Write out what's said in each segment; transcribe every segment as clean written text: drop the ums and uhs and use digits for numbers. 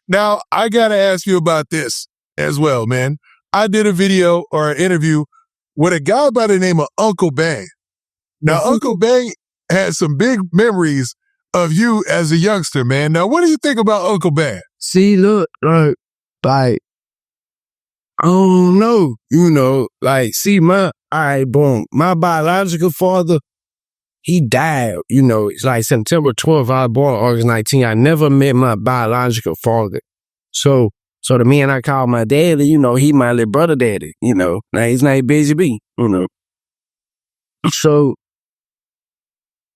Now, I got to ask you about this as well, man. I did a video or an interview with a guy by the name of Unkle Bang. Now, Unkle Bang has some big memories of you as a youngster, man. Now, what do you think about Unkle Bang? See, look, like, I don't know, see, my biological father, he died, it's like September 12th, I was born August 19th. I never met my biological father. So the man I call my daddy, he my little brother daddy, now his name BBG, So,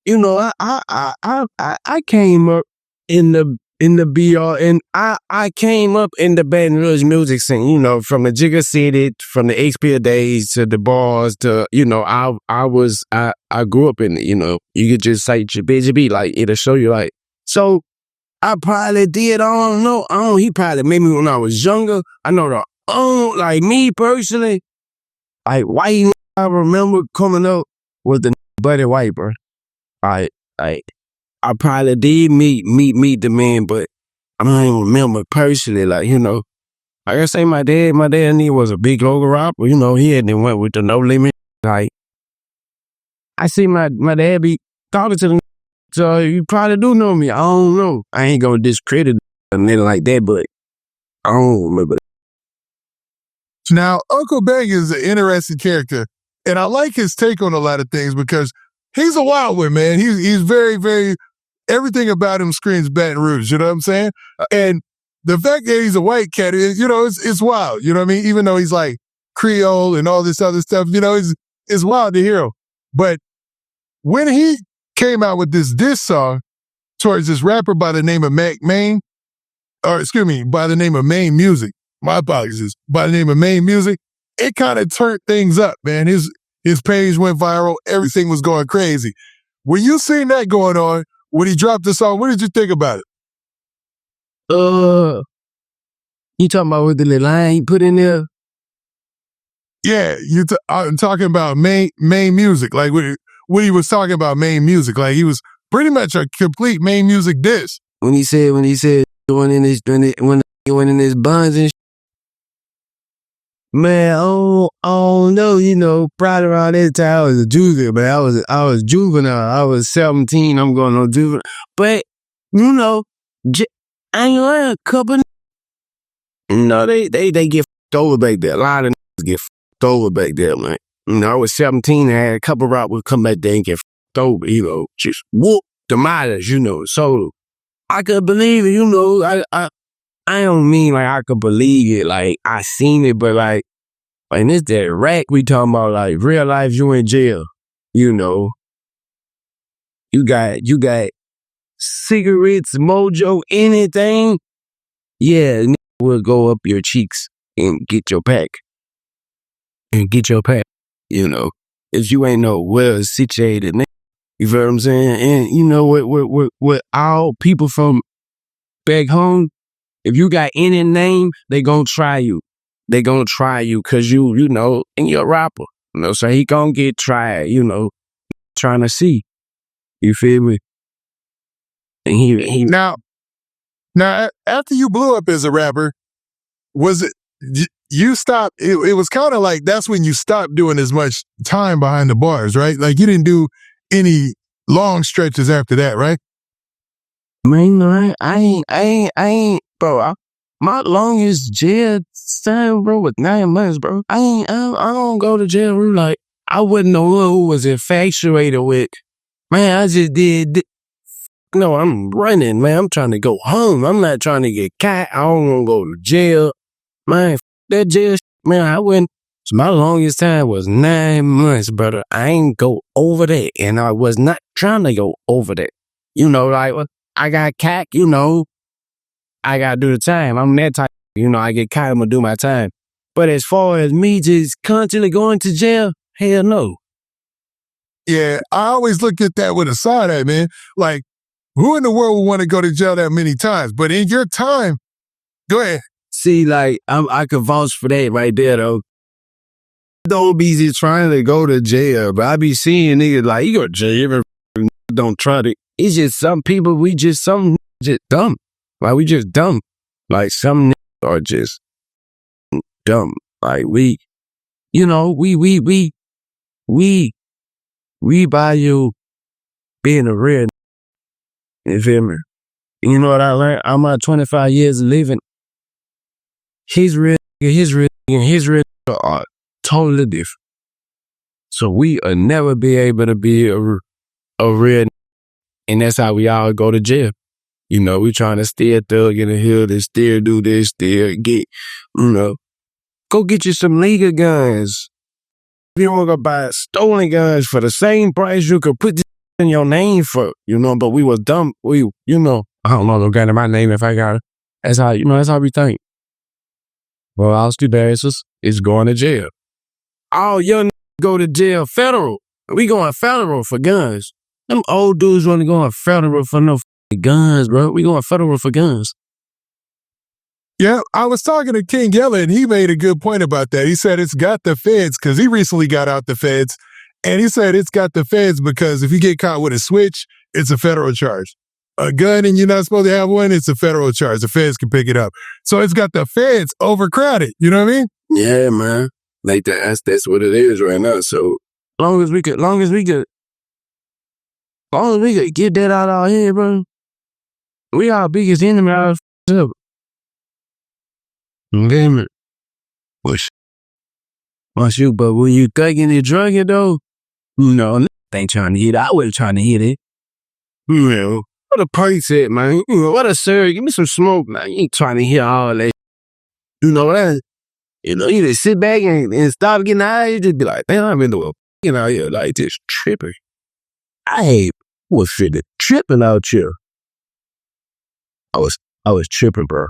I came up in the BR, and I came up in the Baton Rouge music scene, from the Jigger City, from the XP days to the bars to, I grew up in it, you could just say BGB, like, it'll show you, like, so I probably did, I don't know, he probably made me when I was younger. I know like me personally, like, white, I remember coming up with the Buddy White, bro. I probably did meet the man, but I don't remember personally, like I say my dad and he was a big local rapper, he had went with the No Limit. Like, I see my dad be talking to the so you probably do know me. I don't know. I ain't gonna discredit a nigga like that, but I don't remember. Now, Unkle Bang is an interesting character, and I like his take on a lot of things because he's a wild one, man. He's very, very, everything about him screams Baton Rouge, you know what I'm saying? And the fact that he's a white cat, it's wild, you know what I mean? Even though he's like Creole and all this other stuff, it's wild to hear him. But when he came out with this diss song towards this rapper by the name of Maine, by the name of Maine Musik, my apologies, by the name of Maine Musik, it kind of turned things up, man. His page went viral. Everything was going crazy. When you seen that going on, when he dropped the song, what did you think about it? You talking about with the little line he put in there? Yeah, I'm talking about Maine Musik. Like when he was talking about Maine Musik, like he was pretty much a complete Maine Musik diss. When he said when he went in his buns and man, I don't know, probably around that time I was a juvenile, man. I was juvenile. I was 17. I'm going on juvenile. But, I ain't lying, a couple they get f***ed over back there. A lot of niggas get f***ed over back there, man. I was 17 and I had a couple rappers come back there and get f***ed over, just whoop the mileage, So, I could believe it, I don't mean like I could believe it, like I seen it, but like this that rack we talking about, like real life, you in jail, you got cigarettes, mojo, anything, yeah, will go up your cheeks and get your pack, if you ain't no well situated, you feel what I'm saying? And with all people from back home, if you got any name, they gonna try you. They gonna try you because and you're a rapper. So he gonna get tried, trying to see. You feel me? And he Now, after you blew up as a rapper, was it, you stopped, it was kind of like, that's when you stopped doing as much time behind the bars, right? Like you didn't do any long stretches after that, right? Man, I ain't, bro. My longest jail time, bro, was 9 months, bro. I don't go to jail, bro. Like, I wasn't the one who was infatuated with, man, I just did. No, I'm running, man. I'm trying to go home. I'm not trying to get caught. I don't want to go to jail. Man, that jail, man, I went. So my longest time was 9 months, brother. I ain't go over that, and I was not trying to go over that. Like, I got caught, I got to do the time. I'm that type, I get caught, I'm going to do my time. But as far as me just constantly going to jail, hell no. Yeah, I always look at that with a side eye, man. Like, who in the world would want to go to jail that many times? But in your time, go ahead. See, like, I could vouch for that right there, though. Don't be just trying to go to jail, but I be seeing niggas like, you go to jail, don't try to. It's just some people, we just dumb. Like, we just dumb. Like some niggas are just dumb. Like we value being a real. You feel me? You know what I learned? I'm at 25 years of living. His real, and his real are totally different. So we'll never be able to be a real, and that's how we all go to jail. You know, we trying to still thug in the hood and still do this, still get, go get you some legal guns. If you want to buy stolen guns for the same price you could put this in your name for, but we was dumb. I don't know no gun in my name if I got it. That's how we think. Well, all stupid asses is going to jail. All young go to jail federal. We going federal for guns. Them old dudes want to go on federal for no guns, bro. We going federal for guns. Yeah, I was talking to King Yella, and he made a good point about that. He said it's got the feds, because he recently got out the feds, and he said it's got the feds because if you get caught with a switch, it's a federal charge. A gun and you're not supposed to have one, it's a federal charge. The feds can pick it up. So it's got the feds overcrowded. You know what I mean? Yeah, man. Like that's what it is right now. So long as we could get that out of our head, bro. We our biggest enemy out of damn it. But when you thugging and drugging though, they ain't trying to hit it. I wasn't trying to hit it. What a price at, man. What a sir. Give me some smoke, man. You ain't trying to hit all that. That. You just sit back and stop getting high. You just be like, damn, I'm in the world. Out here like this tripping. I was tripping out here. I was tripping, bro.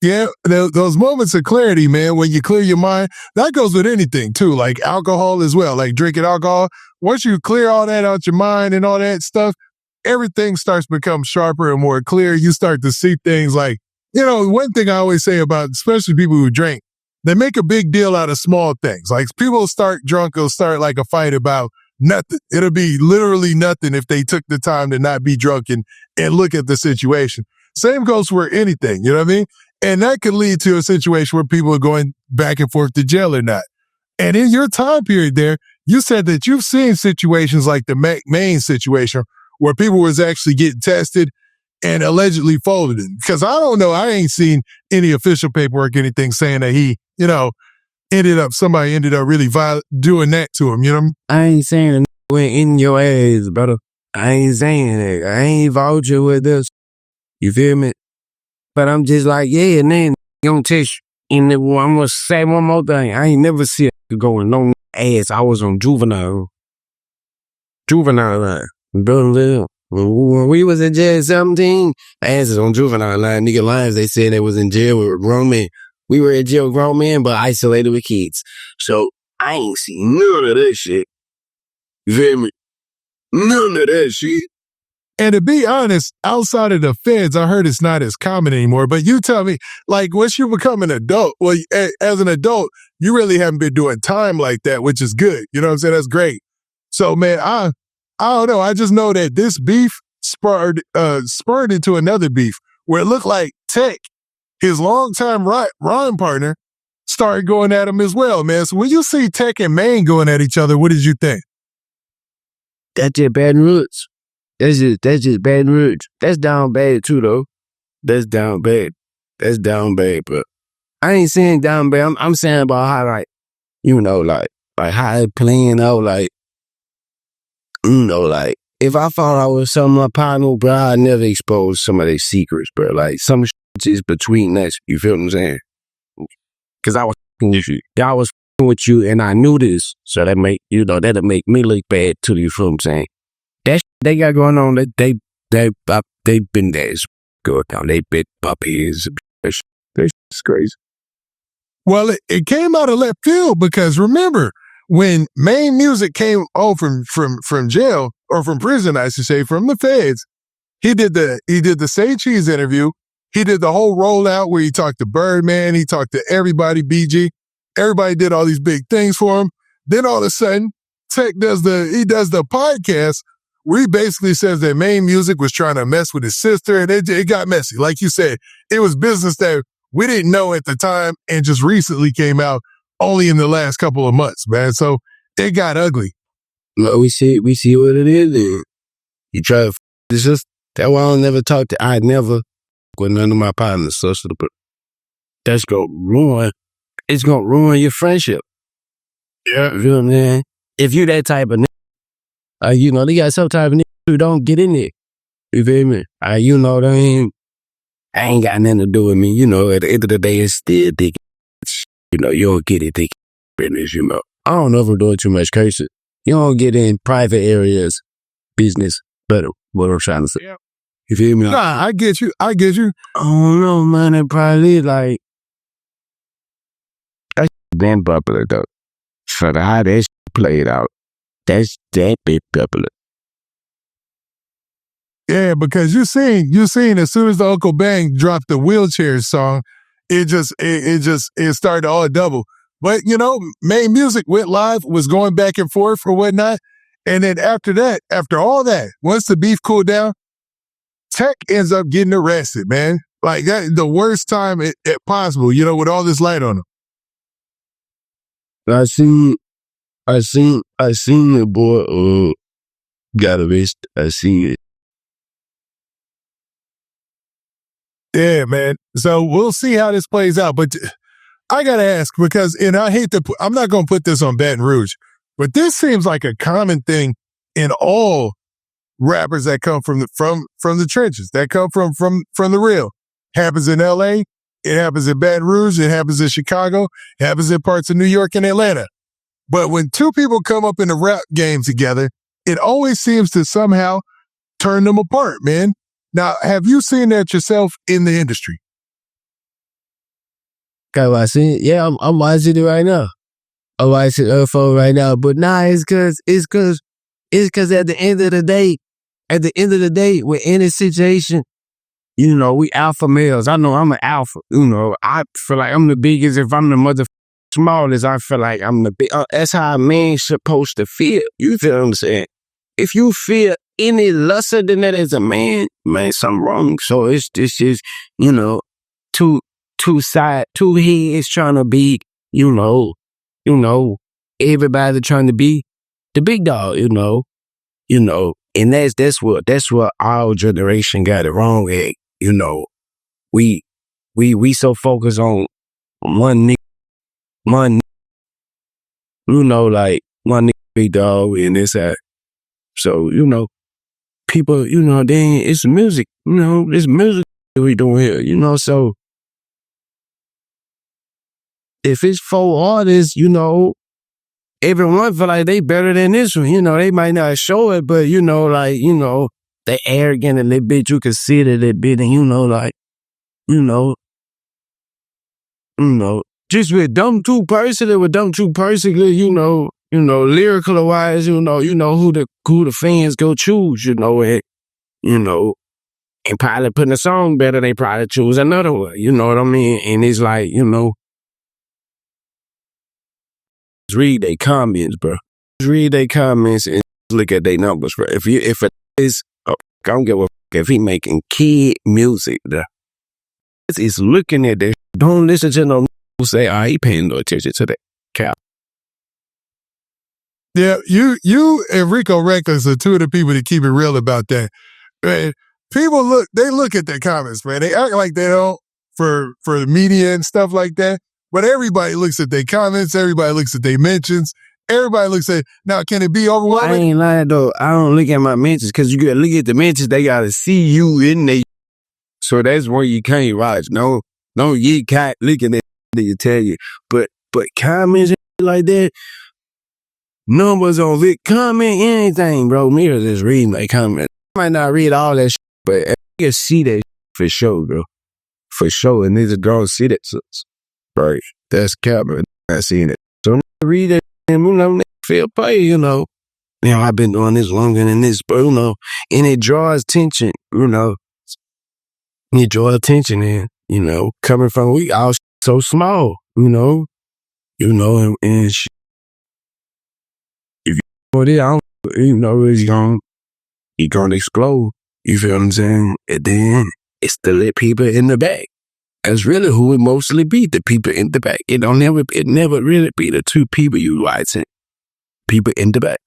Yeah, those moments of clarity, man, when you clear your mind, that goes with anything too, like alcohol as well, like drinking alcohol. Once you clear all that out your mind and all that stuff, everything starts to become sharper and more clear. You start to see things like, one thing I always say about, especially people who drink, they make a big deal out of small things. Like people start drunk, will start like a fight about nothing. It'll be literally nothing if they took the time to not be drunk and look at the situation. Same goes for anything, you know what I mean? And that could lead to a situation where people are going back and forth to jail or not. And in your time period there, you said that you've seen situations like the Maine situation where people was actually getting tested and allegedly folded it. Because I don't know, I ain't seen any official paperwork, anything saying that he, somebody ended up really doing that to him, I ain't saying a went in your ass, brother. I ain't saying that. I ain't vouching with this. You feel me? But I'm just like, yeah, and then gonna test you. And I'm gonna say one more thing. I ain't never see it going no ass. I was on juvenile line. Brother, when we was in jail 17, asses on juvenile line. Nigga lines, they said they was in jail with grown men. We were in jail with grown men, but isolated with kids. So I ain't seen none of that shit. You feel me? None of that shit. And to be honest, outside of the feds, I heard it's not as common anymore. But you tell me, like, once you become an adult, well, as an adult, you really haven't been doing time like that, which is good. You know what I'm saying? That's great. So, man, I don't know. I just know that this beef spurred into another beef where it looked like Tech, his longtime rhyme partner, started going at him as well, man. So when you see Tech and Maine going at each other, what did you think? That's just Baton Rouge. That's just Baton Rouge. That's down bad too, though. That's down bad. But I ain't saying down bad. I'm saying about how, like, like how it playing out, like, like, if I found out with some of my partner, bro, I'd never expose some of their secrets, bro. Like, some shit is between us. You feel what I'm saying? Because I was with you. I was with you, and I knew this. So that'll make me look bad too. You feel what I'm saying? That shit they got going on, they've been there. Good now. They bit puppies. That's crazy. Well, it came out of left field because remember, when Maine Musik came home from jail, or from prison, I should say, from the feds, he did the Say Cheese interview. He did the whole rollout where he talked to Birdman, he talked to everybody, BG. Everybody did all these big things for him. Then all of a sudden, Tech does the podcast where he basically says that Maine Musik was trying to mess with his sister, and it got messy. Like you said, it was business that we didn't know at the time and just recently came out only in the last couple of months, man. So it got ugly. Well, we see what it is, and you try to. It's just that's why I don't never talk to. I never with none of my partners, sister, but that's gonna ruin. It's gonna ruin your friendship. Yeah, you know what I'm saying? If you that type of nigga, you know, they got some type of nigga who don't get in there. You feel me? You know, I ain't got nothing to do with me. You know, at the end of the day, it's still dick. You know, you don't get it, dick business. You know, I don't know if I'm doing too much cursing. You don't get in private areas, business. Better, what I'm trying to say. Yeah. You feel me? Nah, I get you. I don't know, man. It probably like that's been popular though. For the how that shit played out, that's that big popular. Yeah, because you seen as soon as the Unkle Bang dropped the wheelchair song, it started to all double. But you know, Maine Musik went live, was going back and forth or whatnot, and then after all that, once the beef cooled down, Tech ends up getting arrested, man. Like that, the worst time possible, you know, with all this light on him. I seen the boy got arrested. I seen it. Yeah, man. So we'll see how this plays out. But I gotta ask because, and I hate to, I'm not gonna put this on Baton Rouge, but this seems like a common thing in all rappers that come from the trenches, that come from the real. Happens in LA, it happens in Baton Rouge, it happens in Chicago, it happens in parts of New York and Atlanta. But when two people come up in a rap game together, it always seems to somehow turn them apart, man. Now, have you seen that yourself in the industry? Okay, well, I seen it. Yeah, I'm watching it right now. I'm watching her phone right now. But nah, it's cause at the end of the day, with any situation, you know, we alpha males. I know I'm an alpha. You know, I feel like I'm the biggest. If I'm the mother smallest, I feel like I'm the big. That's how a man's supposed to feel. You feel what I'm saying? If you feel any lesser than that as a man, something wrong. So it's just, you know, two heads trying to be, you know, everybody trying to be the big dog, you know, and that's what our generation got it wrong at, you know. We so focused on one nigga, you know, like one nigga big dog and this that. So, you know, people, you know, then it's music, you know, it's music we doing here, you know, so if it's 4 artists, you know, everyone feel like they better than this one, you know, they might not show it, but you know, like, you know, they arrogant a little bit, you can see it a little bit, and you know, like, you know, just with them two personally, you know, lyrical wise, you know who the fans go choose, you know, and probably putting a song better, they probably choose another one, you know what I mean? And it's like, you know, just read their comments, bro. Just read their comments and look at their numbers, bro. If it is, I don't give a fuck if he making kid music, it's looking at this. Don't listen to no who say, he paying no attention to that cap. Yeah, you and Rico Reckless are two of the people that keep it real about that. Man, people look at their comments, man. They act like they don't for the media and stuff like that. But everybody looks at their comments, everybody looks at their mentions, everybody looks at, now can it be overwhelming? I ain't lying though. I don't look at my mentions because you gotta look at the mentions, they gotta see you in there. So that's where you can't watch. No, you can't look at that, they tell you. But comments like that, numbers on it, comment anything, bro. Me or just read my comment. I might not read all that shit, but I can see that for sure, bro. For sure. And niggas don't see that. Right. That's Captain. I seen it. So read it and you know, feel play, you know. You know, I've been doing this longer than this, but you know, and it draws attention, you know. You draw attention in, you know, coming from we all so small, you know, and shit. If you know it, I don't, you know, it's gone. he gonna explode. You feel what I'm saying? And then it's the lit people in the back. That's really who it mostly be, the people in the back. It never really be the two people you watching. People in the back.